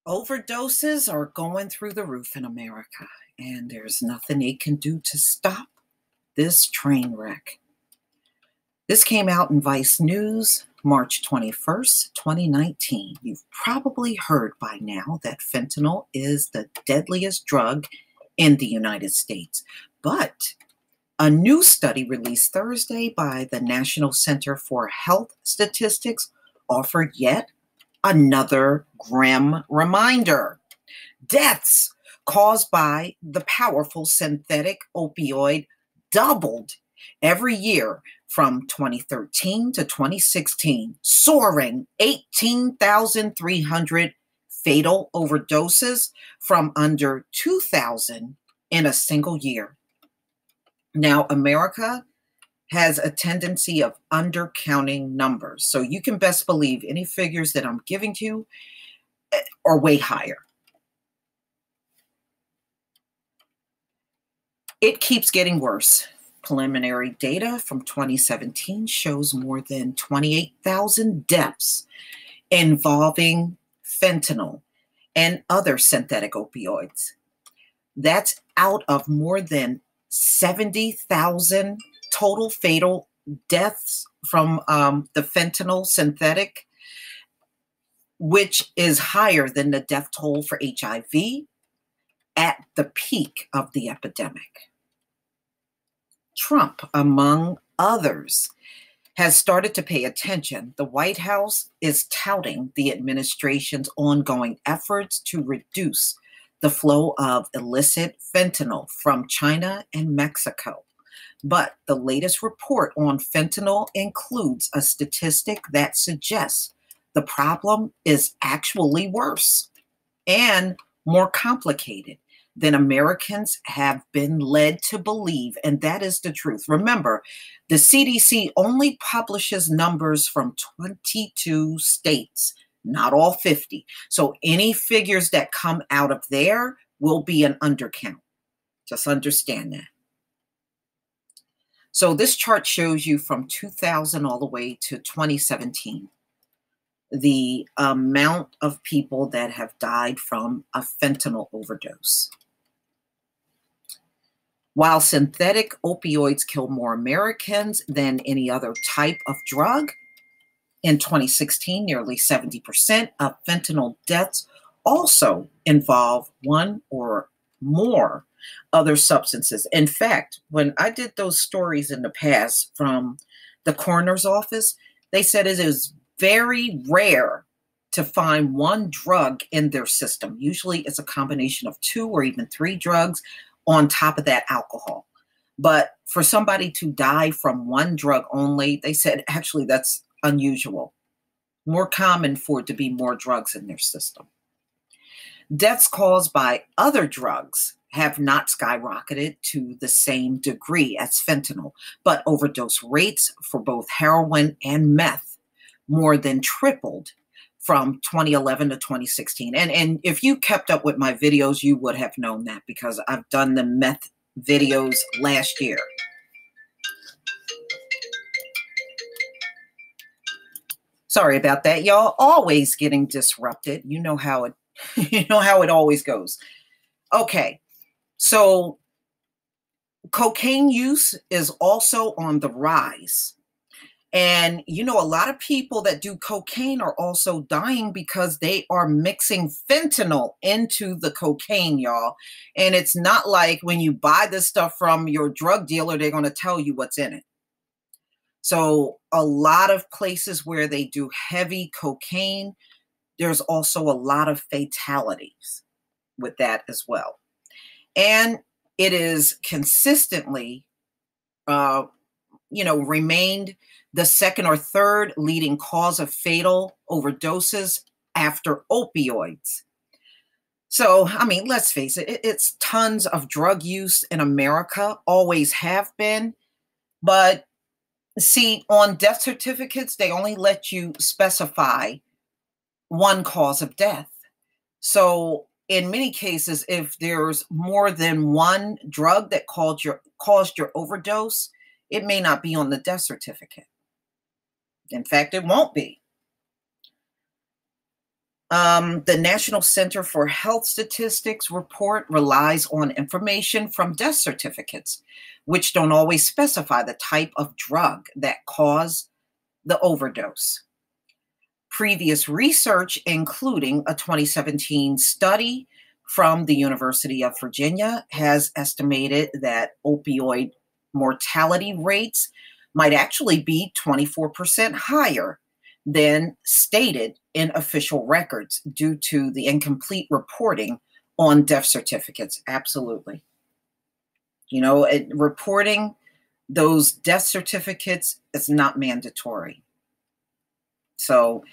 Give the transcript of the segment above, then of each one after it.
Overdoses are going through the roof in America, and there's nothing they can do to stop this train wreck. This came out in Vice News, March 21st, 2019. You've probably heard by now that fentanyl is the deadliest drug in the United States. But a new study released Thursday by the National Center for Health Statistics offered yet another grim reminder. Deaths caused by the powerful synthetic opioid doubled every year from 2013 to 2016, soaring 18,300 fatal overdoses from under 2,000 in a single year. Now, America has a tendency of undercounting numbers. So you can best believe any figures that I'm giving to you are way higher. It keeps getting worse. Preliminary data from 2017 shows more than 28,000 deaths involving fentanyl and other synthetic opioids. That's out of more than 70,000 total fatal deaths from the fentanyl synthetic, which is higher than the death toll for HIV at the peak of the epidemic. Trump, among others, has started to pay attention. The White House is touting the administration's ongoing efforts to reduce the flow of illicit fentanyl from China and Mexico. But the latest report on fentanyl includes a statistic that suggests the problem is actually worse and more complicated than Americans have been led to believe, and that is the truth. Remember, the CDC only publishes numbers from 22 states, not all 50. So any figures that come out of there will be an undercount. Just understand that. So this chart shows you from 2000 all the way to 2017, the amount of people that have died from a fentanyl overdose. While synthetic opioids kill more Americans than any other type of drug, in 2016, nearly 70% of fentanyl deaths also involve one or more other substances. In fact, when I did those stories in the past from the coroner's office, they said it is very rare to find one drug in their system. Usually it's a combination of 2 or even 3 drugs on top of that alcohol. But for somebody to die from one drug only, they said actually that's unusual. More common for it to be more drugs in their system. Deaths caused by other drugs have not skyrocketed to the same degree as fentanyl, but overdose rates for both heroin and meth more than tripled from 2011 to 2016. And if you kept up with my videos, you would have known that because I've done the meth videos last year. Sorry about that, y'all. Always getting disrupted. You know how it always goes. Okay. So cocaine use is also on the rise. And, a lot of people that do cocaine are also dying because they are mixing fentanyl into the cocaine, y'all. And it's not like when you buy this stuff from your drug dealer, they're going to tell you what's in it. So a lot of places where they do heavy cocaine, there's also a lot of fatalities with that as well. And it is consistently, remained the second or third leading cause of fatal overdoses after opioids. So, let's face it, it's tons of drug use in America, always have been. But see, on death certificates, they only let you specify one cause of death. So in many cases, if there's more than one drug that caused your overdose, it may not be on the death certificate. In fact, it won't be. The National Center for Health Statistics report relies on information from death certificates, which don't always specify the type of drug that caused the overdose. Previous research, including a 2017 study from the University of Virginia, has estimated that opioid mortality rates might actually be 24% higher than stated in official records due to the incomplete reporting on death certificates. Absolutely. Reporting those death certificates is not mandatory. So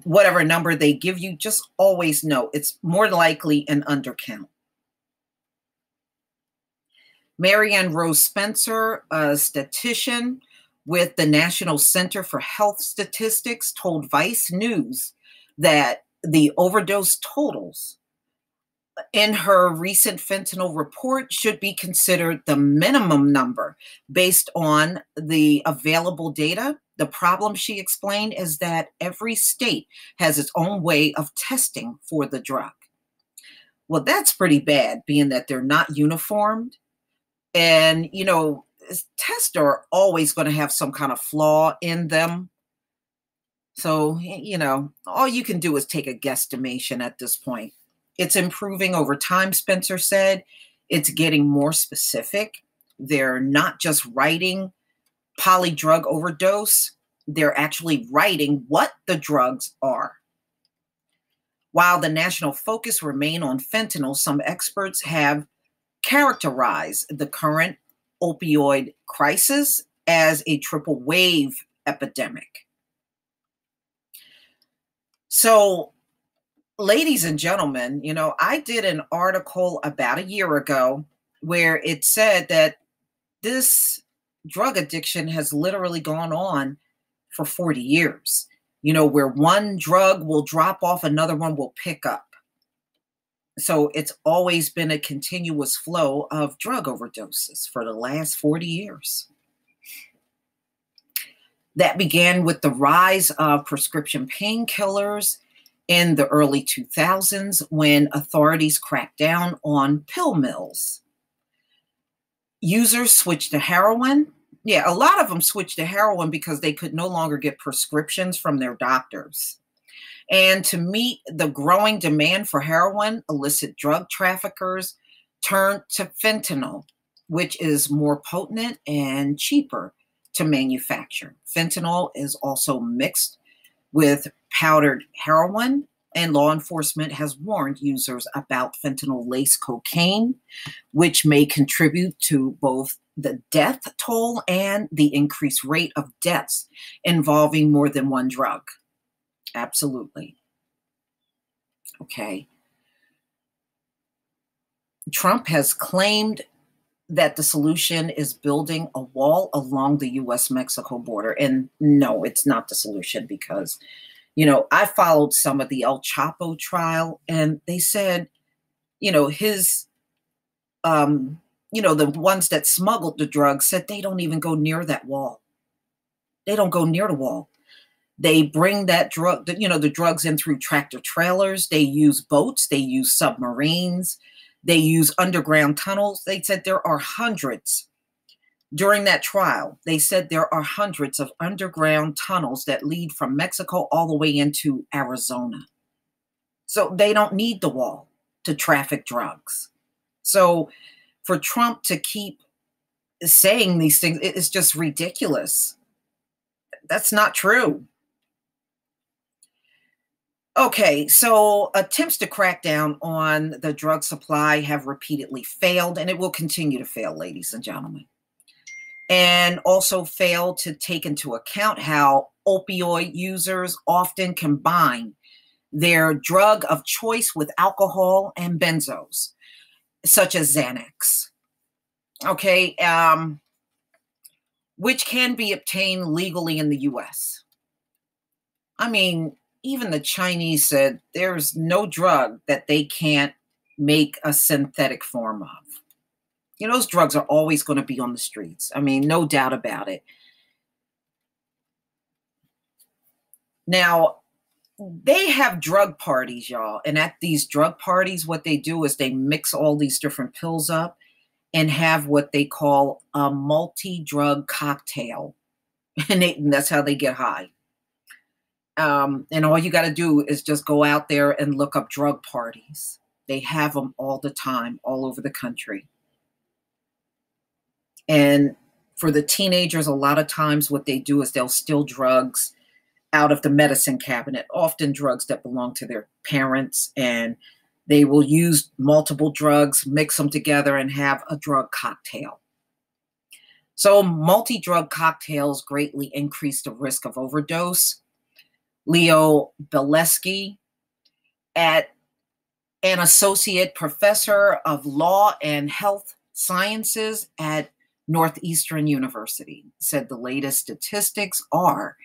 whatever number they give you, just always know it's more likely an undercount. Marianne Rose Spencer, a statistician with the National Center for Health Statistics, told Vice News that the overdose totals in her recent fentanyl report should be considered the minimum number based on the available data. The problem, she explained, is that every state has its own way of testing for the drug. Well, that's pretty bad, being that they're not uniformed. And, tests are always going to have some kind of flaw in them. So, all you can do is take a guesstimation at this point. It's improving over time, Spencer said. It's getting more specific. They're not just writing polydrug overdose. They're actually writing what the drugs are. While the national focus remains on fentanyl, some experts have characterized the current opioid crisis as a triple wave epidemic. So, ladies and gentlemen, I did an article about a year ago where it said that this drug addiction has literally gone on for 40 years, where one drug will drop off, another one will pick up. So it's always been a continuous flow of drug overdoses for the last 40 years. That began with the rise of prescription painkillers in the early 2000s when authorities cracked down on pill mills. Users switched to heroin. Yeah, a lot of them switched to heroin because they could no longer get prescriptions from their doctors. And to meet the growing demand for heroin, illicit drug traffickers turned to fentanyl, which is more potent and cheaper to manufacture. Fentanyl is also mixed with powdered heroin, and law enforcement has warned users about fentanyl-laced cocaine, which may contribute to both the death toll and the increased rate of deaths involving more than one drug. Absolutely. Okay. Trump has claimed that the solution is building a wall along the U.S.-Mexico border. And no, it's not the solution because, I followed some of the El Chapo trial and they said, his, the ones that smuggled the drugs said they don't even go near that wall. They don't go near the wall. They bring that drug, the drugs in through tractor trailers. They use boats. They use submarines. They use underground tunnels. They said there are hundreds. During that trial, they said there are hundreds of underground tunnels that lead from Mexico all the way into Arizona. So they don't need the wall to traffic drugs. So for Trump to keep saying these things, it's just ridiculous. That's not true. Okay, so attempts to crack down on the drug supply have repeatedly failed, and it will continue to fail, ladies and gentlemen. And also fail to take into account how opioid users often combine their drug of choice with alcohol and benzos, such as Xanax. Okay, which can be obtained legally in the U.S. I mean, even the Chinese said there's no drug that they can't make a synthetic form of. Those drugs are always going to be on the streets. I mean, no doubt about it. Now, They have drug parties, y'all. And at these drug parties, what they do is they mix all these different pills up and have what they call a multi-drug cocktail. And that's how they get high. And all you got to do is just go out there and look up drug parties. They have them all the time, all over the country. And for the teenagers, a lot of times what they do is they'll steal drugs out of the medicine cabinet, often drugs that belong to their parents, and they will use multiple drugs, mix them together, and have a drug cocktail. So multi-drug cocktails greatly increase the risk of overdose. Leo Bileski, an associate professor of law and health sciences at Northeastern University, said the latest statistics are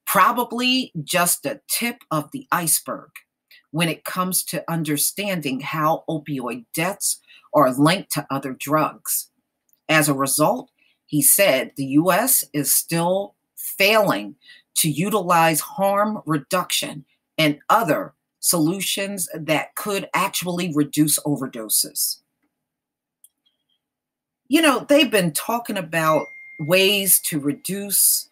probably just the tip of the iceberg when it comes to understanding how opioid deaths are linked to other drugs. As a result, he said the U.S. is still failing to utilize harm reduction and other solutions that could actually reduce overdoses. You know, they've been talking about ways to reduce,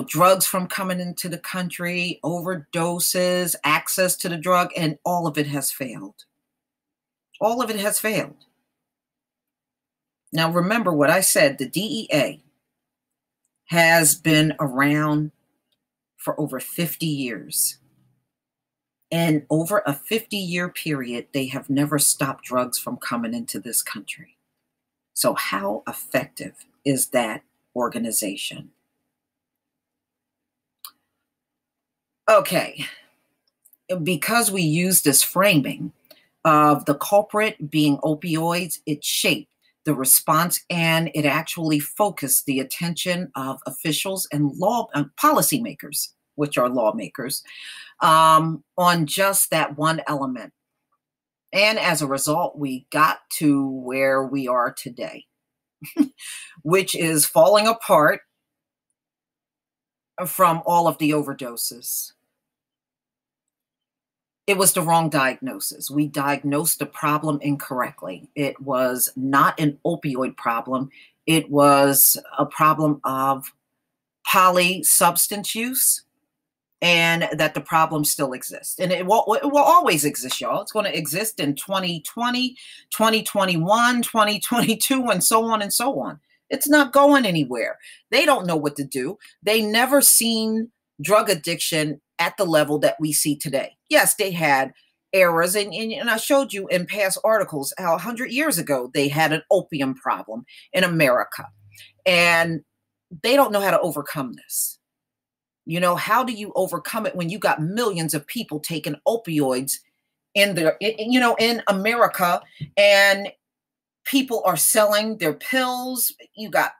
drugs from coming into the country, overdoses, access to the drug, and all of it has failed. All of it has failed. Now, remember what I said, the DEA has been around for over 50 years. And over a 50-year period, they have never stopped drugs from coming into this country. So how effective is that organization? Okay, because we use this framing of the culprit being opioids, it shaped the response, and it actually focused the attention of officials and policymakers, which are lawmakers, on just that one element. And as a result, we got to where we are today, which is falling apart from all of the overdoses. It was the wrong diagnosis. We diagnosed the problem incorrectly. It was not an opioid problem. It was a problem of polysubstance use, and that the problem still exists. And it will always exist, y'all. It's going to exist in 2020, 2021, 2022, and so on and so on. It's not going anywhere. They don't know what to do. They never seen drug addiction at the level that we see today. Yes, they had errors, and I showed you in past articles how 100 years ago they had an opium problem in America, and they don't know how to overcome this. How do you overcome it when you got millions of people taking opioids in America, and people are selling their pills? You got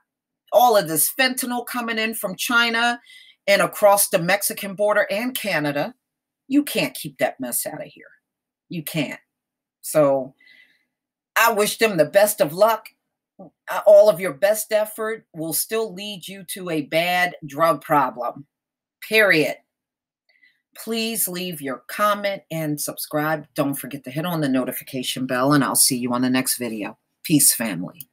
all of this fentanyl coming in from China and across the Mexican border and Canada. You can't keep that mess out of here. You can't. So I wish them the best of luck. All of your best effort will still lead you to a bad drug problem. Period. Please leave your comment and subscribe. Don't forget to hit on the notification bell, and I'll see you on the next video. Peace, family.